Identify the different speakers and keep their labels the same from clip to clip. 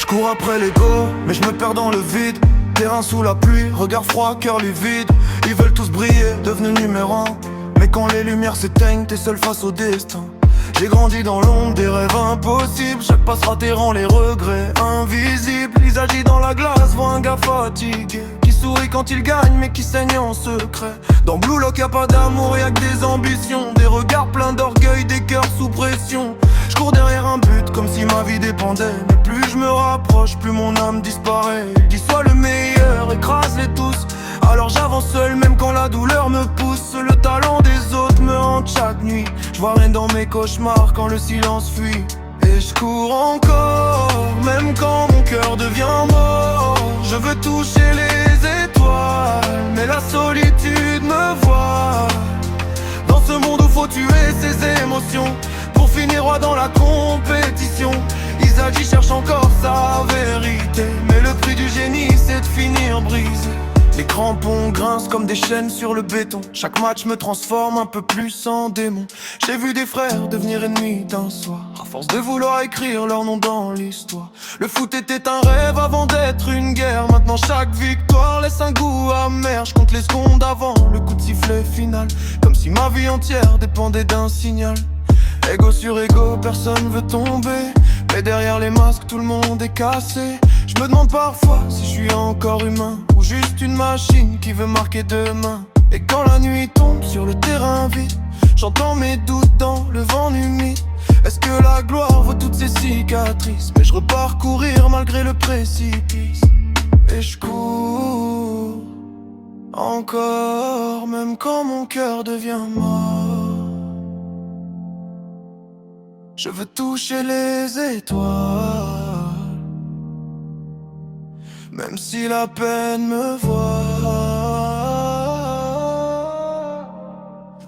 Speaker 1: Cours après l'ego, mais je me perds dans le vide. Terrain sous la pluie, regard froid, cœur livide. Ils veulent tous briller, devenus numéro un. Mais quand les lumières s'éteignent, t'es seul face au destin. J'ai grandi dans l'ombre des rêves impossibles. Chaque passe raté rend les regrets invisibles. Ils agissent dans la glace, voient un gars fatigué qui sourit quand il gagne mais qui saigne en secret. Dans Blue Lock y'a pas d'amour, y'a que des ambitions. Des regards pleins d'orgueil, des cœurs sous pression. Je cours derrière un but comme si ma vie dépendait. Mais plus je me rapproche, plus mon âme disparaît. Qui soit le meilleur, écrase-les tous. Alors j'avance seul même quand la douleur me pousse. Le talent des autres me hante chaque nuit. Je vois rien dans mes cauchemars quand le silence fuit. Et je cours encore, même quand mon cœur devient mort. Je veux toucher les étoiles, mais la solitude me voit. Dans ce monde où faut tuer ses émotions pour finir roi dans la compétition. Isagi cherche encore sa vérité, mais le prix du génie c'est de finir brisé. Les crampons grincent comme des chaînes sur le béton. Chaque match me transforme un peu plus en démon. J'ai vu des frères devenir ennemis d'un soir, à force de vouloir écrire leur nom dans l'histoire. Le foot était un rêve avant d'être une guerre. Maintenant chaque victoire laisse un goût amer. Je compte les secondes avant le coup de sifflet final, comme si ma vie entière dépendait d'un signal. Ego sur ego, personne veut tomber, mais derrière les masques tout le monde est cassé. Je me demande parfois si je suis encore humain ou juste une machine qui veut marquer demain. Et quand la nuit tombe sur le terrain vide, j'entends mes doutes dans le vent humide. Est-ce que la gloire vaut toutes ces cicatrices? Mais je repars courir malgré le précipice. Et je cours encore, même quand mon cœur devient mort. Je veux toucher les étoiles, même si la peine me voit.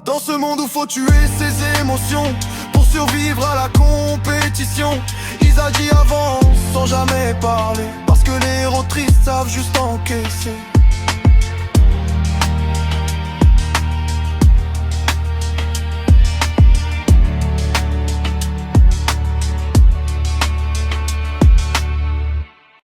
Speaker 1: Dans ce monde où faut tuer ses émotions pour survivre à la compétition. Isagi avance sans jamais parler, parce que les héros tristes savent juste encaisser.